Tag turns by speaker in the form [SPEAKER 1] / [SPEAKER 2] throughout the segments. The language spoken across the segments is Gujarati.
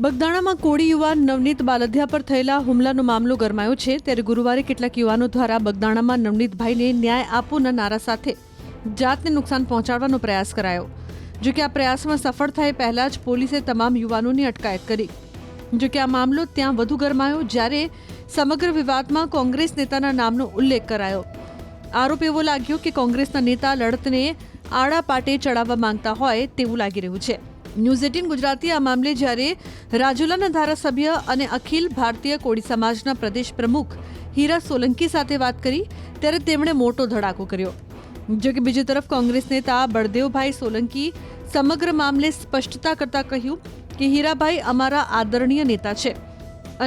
[SPEAKER 1] બગદાણામાં કોળી યુવાન નવનીત બાલધિયા પર થયેલા હુમલાનો મામલો ગરમાયો છે ત્યારે ગુરુવારે કેટલાક યુવાનો દ્વારા બગદાણામાં નવનીતભાઈને ન્યાય આપોના નારા સાથે જાતને નુકસાન પહોંચાડવાનો પ્રયાસ કરાયો. જો કે આ પ્રયાસમાં સફળ થાય પહેલા જ પોલીસે તમામ યુવાનોની અટકાયત કરી. જો કે આ મામલો ત્યાં વધુ ગરમાયો જ્યારે સમગ્ર વિવાદમાં કોંગ્રેસ નેતાના નામનો ઉલ્લેખ કરાયો. આરોપ એવો લાગ્યો કે કોંગ્રેસના નેતા લડતને આડા પાટે ચડાવવા માંગતા હોય તેવું લાગી રહ્યું છે. ન્યૂઝ 18 ગુજરાતી આ મામલે જ્યારે રાજુલાના ધારાસભ્ય અને અખિલ ભારતીય કોળી સમાજના પ્રદેશ પ્રમુખ હીરા સોલંકી સાથે વાત કરી ત્યારે તેમણે મોટો ધડાકો કર્યો. જો કે બીજી તરફ કોંગ્રેસ નેતા બળદેવભાઈ સોલંકી સમગ્ર મામલે સ્પષ્ટતા કરતા કહ્યું કે હીરાભાઈ અમારા આદરણીય નેતા છે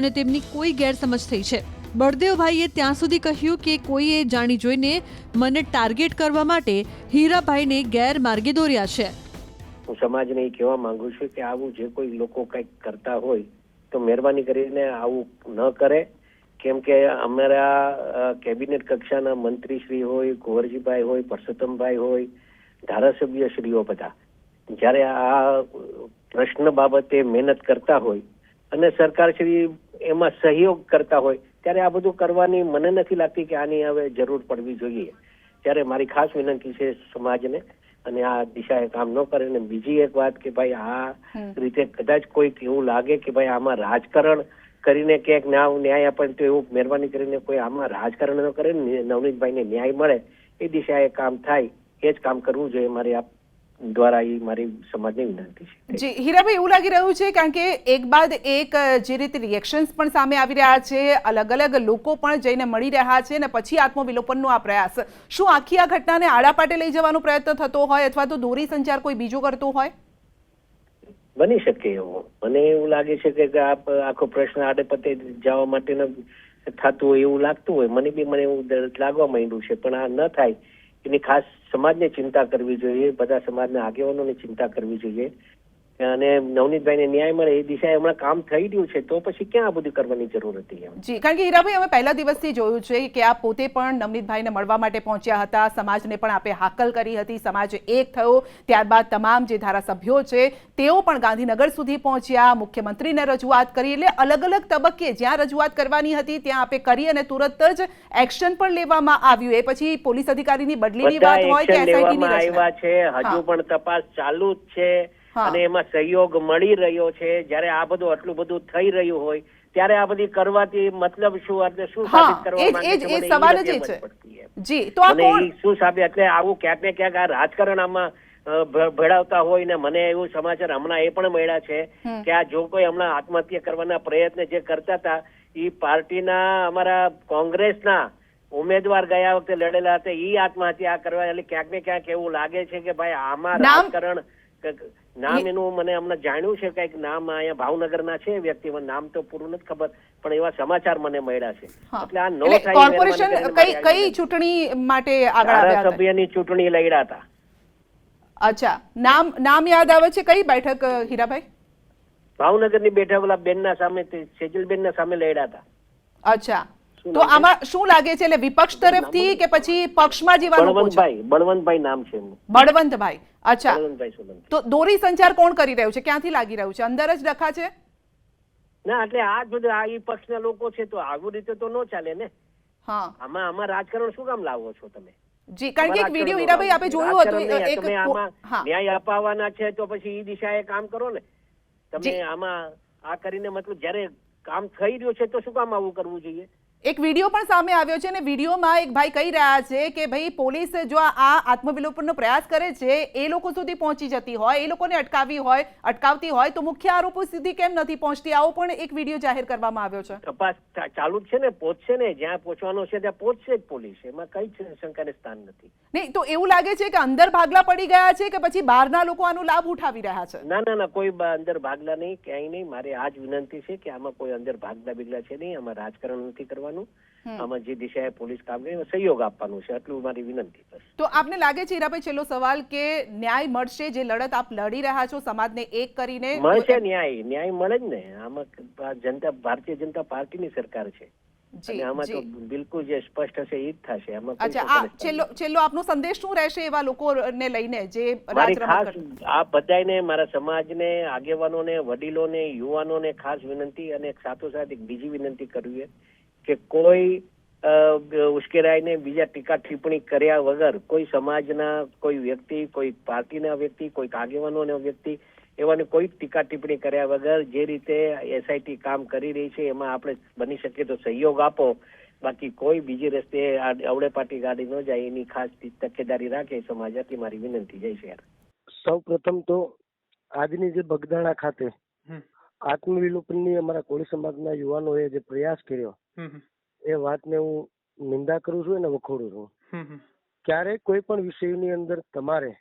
[SPEAKER 1] અને તેમની કોઈ ગેરસમજ થઈ છે. બળદેવભાઈએ ત્યાં સુધી કહ્યું કે કોઈએ જાણી જોઈને મને ટાર્ગેટ કરવા માટે હીરાભાઈને ગેરમાર્ગે દોર્યા છે.
[SPEAKER 2] હું સમાજને એ કહેવા માંગુ છું કે આવું જે કોઈ લોકો કંઈક કરતા હોય તો મહેરબાની કરીને આવું ન કરે. કેમ કે અમારા કેબિનેટ કક્ષાના મંત્રીશ્રી હોય, કુંવરજીભાઈ હોય, પરસોત્તમભાઈ હોય, ધારાસભ્યશ્રીઓ બધા જ્યારે આ પ્રશ્ન બાબતે મહેનત કરતા હોય અને સરકારશ્રી એમાં સહયોગ કરતા હોય ત્યારે આ બધું કરવાની મને નથી લાગતી કે આની હવે જરૂર પડવી જોઈએ. ત્યારે મારી ખાસ વિનંતી છે સમાજને અને આ દિશાએ કામ ન કરે. અને બીજી એક વાત કે ભાઈ આ રીતે કદાચ કોઈક એવું લાગે કે ભાઈ આમાં રાજકારણ કરીને ક્યાંક ન્યાય આપે તો એવું મહેરબાની કરીને કોઈ આમાં રાજકારણ ન કરે. નવનીતભાઈને ન્યાય મળે એ દિશાએ કામ થાય એ જ કામ કરવું જોઈએ. મારી આપ દ્વારા એ મારી સમાજની વિનંતી છે.
[SPEAKER 3] જી હીરાભાઈ, એવું લાગી રહ્યું છે કારણ કે એક બાદ એક જે રીતે રિએક્શન્સ પણ સામે આવી રહ્યા છે, અલગ અલગ લોકો પણ જઈને મળી રહ્યા છે અને પછી આત્મવિલોપનનો આ પ્રયાસ, શું આખી આ ઘટનાને આડા પાટે લઈ જવાનો પ્રયત્ન થતો હોય અથવા તો દોરી સંચાર કોઈ બીજો કરતો હોય?
[SPEAKER 2] બની શકે એવું. મને એવું લાગે છે કે આખો પ્રશ્ન આડે પતે જવા માટેનો થતું હોય એવું લાગતું હોય. મને એવું લાગવા માંડ્યું છે. પણ આ ન થાય એની ખાસ સમાજને ચિંતા કરવી જોઈએ, બધા સમાજના આગેવાનોની ચિંતા કરવી જોઈએ અને નવનીતભાઈને ન્યાય મળે એ દિશાએ હમણાં કામ થઈ રહ્યું છે તો પછી ક્યાં આ બધું કરવાની જરૂર હતી?
[SPEAKER 3] જી, કારણ કે હીરાભાઈ અમે પહેલા દિવસથી જોયું છે કે આપ પોતે પણ નવનીતભાઈને મળવા માટે પહોંચ્યા હતા, સમાજને પણ આપે હાકલ કરી હતી, સમાજ એક થયો. ત્યારબાદ તમામ જે ધારાસભ્યો છે તેઓ પણ ગાંધીનગર સુધી પહોંચ્યા, મુખ્યમંત્રીને રજૂઆત કરી. એટલે અલગ અલગ તબક્કે જ્યાં રજૂઆત કરવાની હતી ત્યાં આપે કરી અને તુરંત જ એક્શન પણ લેવામાં આવ્યું. એ પછી પોલીસ અધિકારીની બદલીની વાત હોય કે એસઆઈટીની રચના
[SPEAKER 2] છે, હજુ પણ તપાસ ચાલુ જ છે અને એમાં સહયોગ મળી રહ્યો છે. જ્યારે આ બધું આટલું બધું થઈ રહ્યું હોય ત્યારે આ બધી કરવાથી મતલબ શું, શું સાબિત કરવા માંગે છે?
[SPEAKER 3] એ સવાલ જ છે. જી, તો આ કોણ
[SPEAKER 2] શું સાબિત? એટલે આવું ક્યાંક ને ક્યાંક આ રાજકારણ આમાં ભેળવતા હોય ને મને એવું સમાચાર હમણાં એ પણ મળ્યા છે કે આ જો કોઈ હમણાં આત્મહત્યા કરવાના પ્રયત્ન જે કરતા હતા એ પાર્ટીના અમારા કોંગ્રેસના ઉમેદવાર ગયા વખતે લડેલા હતા એ આત્મહત્યા કરવા. એટલે ક્યાંક ને ક્યાંક એવું લાગે છે કે ભાઈ આમાં રાજકારણ, નામ એનું મને હમણાં જાણ્યું છે, કઈક નામ અહીંયા ભાવનગરના છે વ્યક્તિ, નામ તો પૂરું નથી ખબર પણ એવા સમાચાર મને મળ્યા છે. એટલે આ નો થાય.
[SPEAKER 3] કોર્પોરેશન કઈ ચૂંટણી માટે આગળ આવ્યા હતા?
[SPEAKER 2] ધારાસભ્યની ચૂંટણી લડ્યા હતા.
[SPEAKER 3] અચ્છા, નામ યાદ આવે છે? કઈ બેઠક હીરાભાઈ?
[SPEAKER 2] ભાવનગરની બેઠક ઓલા બેનના સામે, સેજલબેનના સામે લડ્યા હતા.
[SPEAKER 3] અચ્છા, તો આમાં શું લાગે છે? એટલે વિપક્ષ તરફથી કે પછી પક્ષમાં જીવાનું?
[SPEAKER 2] બળવંતભાઈ નામ છે.
[SPEAKER 3] બળવંતભાઈ. અચ્છા, તો દોરી સંચાર કોણ કરી રહ્યું છે? ક્યાંથી લાગી રહ્યું છે? અંદર જ ડખા છે?
[SPEAKER 2] ના, એટલે આ બધા આ પક્ષના લોકો છે તો આવું રીતે તો ન ચાલે ને.
[SPEAKER 3] હા,
[SPEAKER 2] આમાં રાજકારણ શું કામ લાવો છો તમે?
[SPEAKER 3] જી, કારણ કે એક વિડિયો હીરાભાઈ આપે જોયું હતું, એક
[SPEAKER 2] ન્યાય અપાવવાના છે તો પછી એ દિશાએ કામ કરો ને તમે. આમાં આ કરીને મતલબ જ્યારે કામ થઈ રહ્યું છે તો શું કામ આવું કરવું જોઈએ?
[SPEAKER 3] એક વિડીયો પણ સામે આવ્યો છે અને વિડીયોમાં એક ભાઈ કહી રહ્યા છે કે ભાઈ પોલીસ જો આ આત્મવિલોપનનો પ્રયાસ કરે છે એ લોકો સુધી પહોંચી જતી હોય, એ લોકોને અટકાવતી હોય તો મુખ્ય આરોપો સુધી કેમ નથી પહોંચતી? આવો પણ એક વિડીયો જાહેર કરવામાં આવ્યો છે.
[SPEAKER 2] તપાસ ચાલુ જ છે ને, પહોંચશે ને જ્યાં પહોંચવાનો છે ત્યાં પહોંચશે જ પોલીસ. એમાં કઈ શંકાને સ્થાન નથી.
[SPEAKER 3] નહીં તો એવું લાગે છે કે અંદર ભાગલા પડી ગયા છે કે પછી બહારના લોકો આનો લાભ ઉઠાવી રહ્યા છે?
[SPEAKER 2] ના, કોઈ અંદર ભાગલા નહીં, ક્યાંય નહીં. મારે આ જ વિનંતી છે કે આમાં કોઈ અંદર ભાગલા બિગલા છે નહીં. આમાં રાજકારણ નથી કરવાનું. આમાં જે દિશાએ પોલીસ કામ કરે સહયોગ આપવાનું છે, એટલું મારી વિનંતી છે.
[SPEAKER 3] તો આપને લાગે છે હીરાભાઈ, છેલ્લો સવાલ, કે ન્યાય મળશે? જે લડત આપ લડી રહ્યા છો સમાજને એક કરીને,
[SPEAKER 2] મળશે ન્યાય મળે જ ને. આમાં ભારતીય જનતા પાર્ટીની સરકાર છે.
[SPEAKER 3] જી,
[SPEAKER 2] અને આમાં તો
[SPEAKER 3] જી.
[SPEAKER 2] બિલકુલ જે સ્પષ્ટ હશે એ જ થશે. આમાં કોઈ
[SPEAKER 3] અચ્છા,
[SPEAKER 2] શંકા
[SPEAKER 3] આ
[SPEAKER 2] નથી.
[SPEAKER 3] છેલ્લો આપનો સંદેશ શું રહેશે એવા લોકોને લઈને જે
[SPEAKER 2] મારી
[SPEAKER 3] રાજ રમત
[SPEAKER 2] ખાસ
[SPEAKER 3] કરતા?
[SPEAKER 2] આ બધાને, મારા સમાજને, આગેવાનોને, વડીલોને, યુવાનોને ખાસ વિનંતી, અને સાથોસાથ એક બીજી વિનંતી કરવી છે કે કોઈ ઉશ્કેરાઈને બીજા ટીકા ટિપ્પણી કર્યા વગર કોઈ સમાજના કોઈ વ્યક્તિ, કોઈ પાર્ટીના વ્યક્તિ, કોઈ આગેવાનોના વ્યક્તિ એવાની કોઈ ટીકા ટિપ્પણી કર્યા વગર જે રીતે એસઆઈટી કામ કરી રહી છે એમાં આપણે બની શકે તો સહયોગ આપો. બાકી કોઈ બીજી રસ્તે અવળે પાટી ગાડી ન જાય એની ખાસ તકેદારી રાખે સમાજ. હતી મારી વિનંતી. જય શ્રી રામ.
[SPEAKER 4] સૌ પ્રથમ તો આજની જે બગદાણા ખાતે આત્મવિલોપનની અમારા કોળી સમાજના યુવાનોએ જે પ્રયાસ કર્યો એ વાતને હું નિંદા કરું છું અને વખોડું છું. ક્યારેક કોઈ પણ વિષયની અંદર તમારે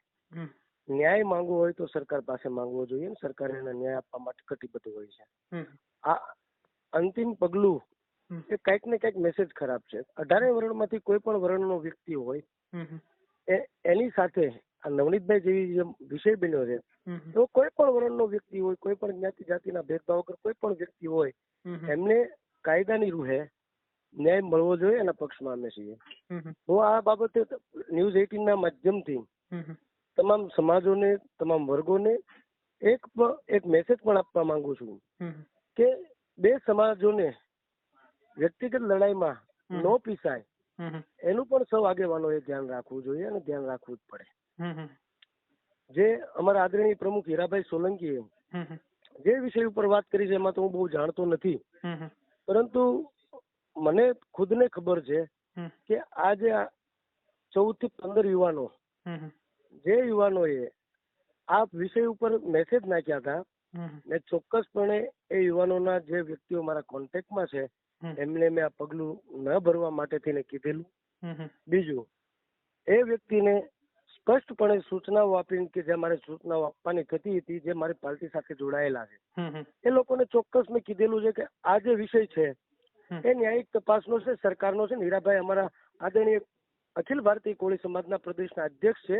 [SPEAKER 4] ન્યાય માંગવો હોય તો સરકાર પાસે માંગવો જોઈએ, અને સરકાર એને ન્યાય આપવા માટે કટિબદ્ધ હોય છે. આ અંતિમ પગલું એ કઈક ને કઈક મેસેજ ખરાબ છે. 18 વર્ણમાંથી કોઈ પણ વર્ણનો વ્યક્તિ હોય એની સાથે આ નવનીતભાઈ જેવી જે વિષય બન્યો છે તો કોઈ પણ વર્ણનો વ્યક્તિ હોય, કોઈ પણ જ્ઞાતિ જાતિના ભેદભાવ વગર કોઈ પણ વ્યક્તિ હોય, એમને કાયદાની રૂહે ન્યાય મળવો જોઈએ. એના પક્ષમાં અમે છીએ. હું આ બાબતે ન્યૂઝ 18 ના માધ્યમથી તમામ સમાજોને, તમામ વર્ગોને એક મેસેજ પણ આપવા માંગુ છું કે બે સમાજોને વ્યક્તિગત લડાઈમાં ન પીસાય એનું પણ સૌ આગેવાનોએ ધ્યાન રાખવું જોઈએ, અને ધ્યાન રાખવું જ પડે. જે અમારા આદરણીય પ્રમુખ હીરાભાઈ સોલંકીએ જે વિષય ઉપર વાત કરી છે એમાં તો હું બહુ જાણતો નથી, પરંતુ મને ખુદને ખબર છે કે આજે 14 થી 15 યુવાનો, જે યુવાનોએ આ વિષય ઉપર મેસેજ નાખ્યા હતા, ને ચોક્કસપણે એ યુવાનોના જે વ્યક્તિઓ મારા કોન્ટેક્ટમાં છે એમને મેં આ પગલું ન ભરવા માટે થઈને કીધેલું. બીજું, એ વ્યક્તિને સ્પષ્ટપણે સૂચનાઓ આપીને કે જે મારે સૂચનાઓ આપવાની થતી હતી, જે મારી પાર્ટી સાથે જોડાયેલા છે એ લોકોને ચોક્કસ મેં કીધેલું છે કે આ જે વિષય છે એ ન્યાયિક તપાસનો છે, સરકારનો છે. હીરાભાઈ અમારા આદરણીય અખિલ ભારતીય કોળી સમાજના પ્રદેશના અધ્યક્ષ છે,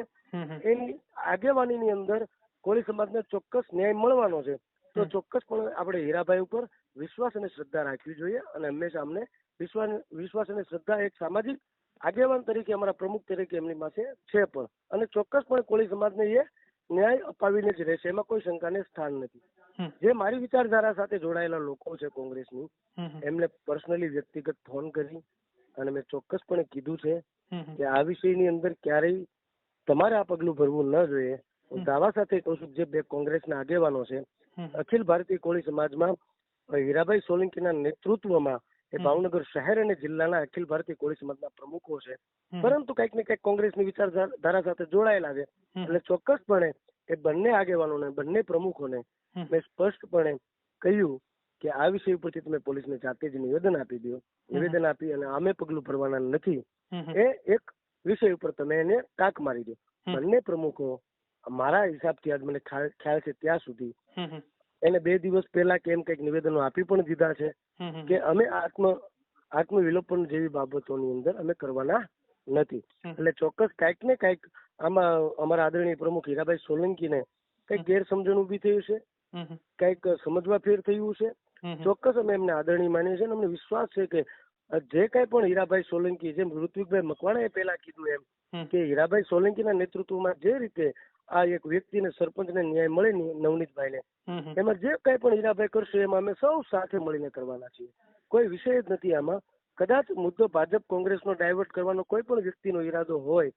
[SPEAKER 4] એની આગેવાનીની અંદર કોળી સમાજને ચોક્કસ ન્યાય મળવાનો છે. તો ચોક્કસપણે આપણે હીરાભાઈ ઉપર વિશ્વાસ અને શ્રદ્ધા રાખવી જોઈએ, અને હંમેશા અમને વિશ્વાસ અને શ્રદ્ધા એક સામાજિક આગેવાન તરીકે, અમારા પ્રમુખ તરીકે એમની પાસે છે પણ, અને ચોક્કસપણે કોળી સમાજને એ ન્યાય અપાવીને જ રહેશે. એમાં કોઈ શંકાને સ્થાન નથી. જે મારી વિચારધારા સાથે જોડાયેલા લોકો છે કોંગ્રેસની, એમને પર્સનલી વ્યક્તિગત ફોન કરી અને મેં ચોક્કસપણે કીધું છે કે આ વિષયની અંદર ક્યારેય તમારે આ પગલું ભરવું ન જોઈએ. હું દાવા સાથે કહું છું જે બે કોંગ્રેસના આગેવાનો છે અખિલ ભારતીય કોળી સમાજમાં હીરાભાઈ સોલંકીના નેતૃત્વમાં એ ભાવનગર શહેર અને જિલ્લાના અખિલ ભારતીય કોળી સમાજના પ્રમુખો છે, પરંતુ કંઈક ને કંઈક કોંગ્રેસની વિચારધારા સાથે જોડાયેલા છે. એટલે ચોક્કસપણે એ બંને આગેવાનોને, બંને પ્રમુખોને મેં સ્પષ્ટપણે કહ્યું કે આ વિષય ઉપરથી તમે પોલીસને જાતે જ નિવેદન આપી દો. નિવેદન આપી અને અમે પગલું ભરવાના નથી, એ એક વિષય ઉપર તમે એને તાક મારી દો. બંને પ્રમુખો મારા હિસાબથી આજ મને ખ્યાલ છે ત્યાં સુધી એને 2 દિવસ પહેલા કેમ કઈક નિવેદનો આપી પણ દીધા છે કે અમે આત્મવિલોપન જેવી બાબતોની અંદર અમે કરવાના નથી. એટલે ચોક્કસ કઈક ને કઈક આમાં અમારા આદરણીય પ્રમુખ હીરાભાઈ સોલંકીને કઈક ગેરસમજણ ઉભી થયું છે, કઈક સમજવા ફેર થયું છે. ચોક્કસ અમે એમને આદરણીય માનીએ છીએ, અને અમને વિશ્વાસ છે કે જે કઈ પણ હીરાભાઈ સોલંકી, જેમ ઋત્વિકભાઈ મકવાણાએ પહેલા કીધું એમ કે હીરાભાઈ સોલંકીના નેતૃત્વમાં જે રીતે આ એક વ્યક્તિને, સરપંચને ન્યાય મળે નવનીતભાઈને, એમાં જે કઈ પણ હીરાભાઈ કરશે એમાં અમે સૌ સાથે મળીને કરવાના છીએ. કોઈ વિષય જ નથી આમાં. કદાચ મુદ્દો ભાજપ કોંગ્રેસનો ડાયવર્ટ કરવાનો કોઈ પણ વ્યક્તિનો ઈરાદો હોય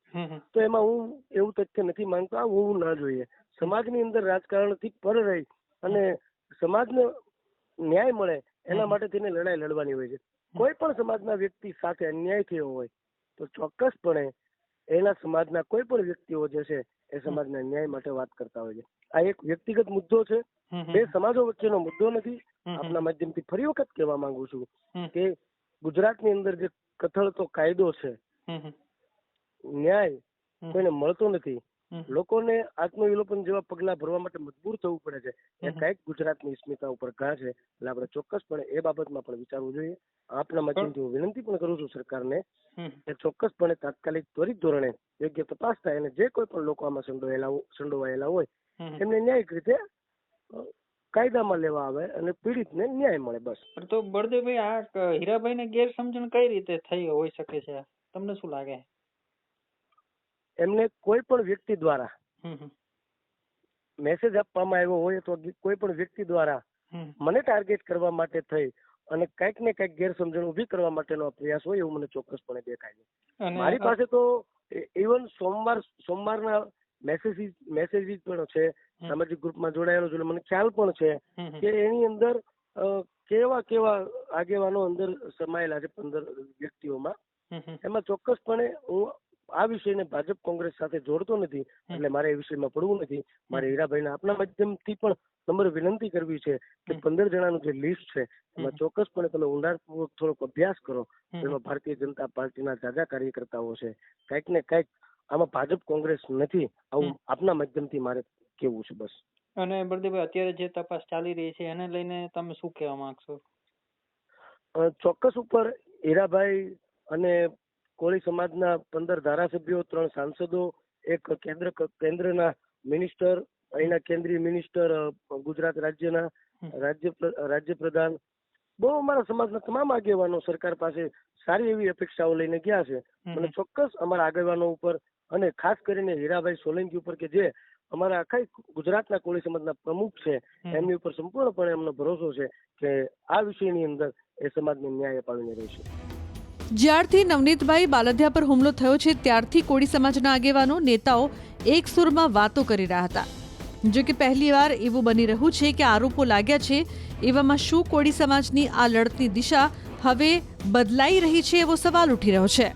[SPEAKER 4] તો એમાં હું એવું તથ્ય નથી માંગતો. આ હોવું ના જોઈએ. સમાજની અંદર રાજકારણથી પર રહી અને સમાજને ન્યાય મળે એના માટે તેને લડાઈ લડવાની હોય છે. કોઈ પણ સમાજના વ્યક્તિ સાથે અન્યાય થયો હોય તો ચોક્કસપણે એના સમાજના કોઈ પણ વ્યક્તિઓ જે છે એ સમાજના ન્યાય માટે વાત કરતા હોય છે. આ એક વ્યક્તિગત મુદ્દો છે, બે સમાજો વચ્ચેનો મુદ્દો નથી. આપના માધ્યમથી ફરી વખત કહેવા માંગુ છું કે ગુજરાતની અંદર જે કથળતો કાયદો છે, ન્યાય કોઈને મળતો નથી. લોકોને આત્મવિલોપન જેવા પગલા ભરવા માટે મજબૂર થવું પડે છે. એ કઈક ગુજરાતની સ્મિતા ઉપર ઘા છે. એટલે આપણે ચોક્કસપણે એ બાબતમાં પણ વિચારવું જોઈએ. આપના માધ્યમથી હું વિનંતી પણ કરું છું સરકારને કે ચોક્કસપણે તાત્કાલિક ત્વરિત ધોરણે યોગ્ય તપાસ થાય અને જે કોઈ પણ લોકો આમાં સંડોવાયેલા હોય એમને ન્યાયિક રીતે કાયદામાં લેવા આવે અને પીડિતને ન્યાય મળે બસ.
[SPEAKER 5] પણ તો બળદેવભાઈ આ હીરાભાઈને ગેરસમજણ કઈ રીતે થઈ હોઈ શકે છે? તમને શું લાગે?
[SPEAKER 4] એમને કોઈ પણ વ્યક્તિ દ્વારા
[SPEAKER 5] હમ હમ
[SPEAKER 4] મેસેજ આપવામાં આવ્યો હોય તો કોઈ પણ વ્યક્તિ દ્વારા
[SPEAKER 5] હમ
[SPEAKER 4] મને ટાર્ગેટ કરવા માટે થઈ અને કંઈક ને કંઈક ગેરસમજણ ઊભી કરવા માટેનો પ્રયાસ હોય એવું મને ચોક્કસપણે દેખાય છે.
[SPEAKER 5] અને
[SPEAKER 4] મારી પાસે તો ઇવન સોમવારના મેસેજીસ પણ છે, સામાજિક ગ્રુપમાં જોડાયેલો છું, મને ખ્યાલ પણ છે કે એની અંદર કેવા આગેવાનો અંદર સમાયેલા છે 15 વ્યક્તિઓમાં. એમાં ચોક્કસપણે હું આ વિષયને ભાજપ કોંગ્રેસ સાથે જોડતો નથી, એટલે મારે એ વિષયમાં પડવું નથી. મારે હીરાભાઈને આપના માધ્યમથી પણ નમ્ર વિનંતી કરવી છે કે 15 જણાનું જે લિસ્ટ છે એમાં ચોક્કસપણે તમે ઊંડાણપૂર્વક થોડોક અભ્યાસ કરો. એમાં ભારતીય જનતા પાર્ટીના જાજા કાર્યકર્તાઓ છે, કંઈક ને કંઈક આમાં ભાજપ કોંગ્રેસ નથી, આવું આપના માધ્યમથી મારે કેવું છે બસ.
[SPEAKER 5] અને બળદેવભાઈ અત્યારે જે તપાસ ચાલી રહી છે એને લઈને તમે શું કહેવા માંગશો?
[SPEAKER 4] ચોક્કસ ઉપર હીરાભાઈ અને કોળી સમાજના 15 ધારાસભ્યો, 3 સાંસદો, એક કેન્દ્રના મિનિસ્ટર, અહીંના કેન્દ્રીય મિનિસ્ટર, ગુજરાત રાજ્યના રાજ્ય પ્રધાન, બહુ અમારા સમાજના તમામ આગેવાનો સરકાર પાસે સારી એવી અપેક્ષાઓ લઈને ગયા છે. મને ચોક્કસ અમારા આગેવાનો ઉપર અને ખાસ કરીને હીરાભાઈ સોલંકી ઉપર કે જે અમારા આખા ગુજરાતના કોળી સમાજના પ્રમુખ છે, એમની ઉપર સંપૂર્ણપણે અમને ભરોસો છે કે આ વિષયની અંદર એ સમાજને ન્યાય અપાવીને રહેશે.
[SPEAKER 1] જ્યારથી નવનીતભાઈ બાલદિયા પર હુમલો થયો છે ત્યારથી કોળી સમાજના આગેવાનો, નેતાઓ એક સુરમાં વાતો કરી રહ્યા હતા. જો કે પહેલીવાર એવું બની રહ્યું છે કે આરોપો લાગ્યા છે, એવામાં શું કોળી સમાજની આ લડતની દિશા હવે બદલાઈ રહી છે એવો સવાલ ઉઠી રહ્યો છે.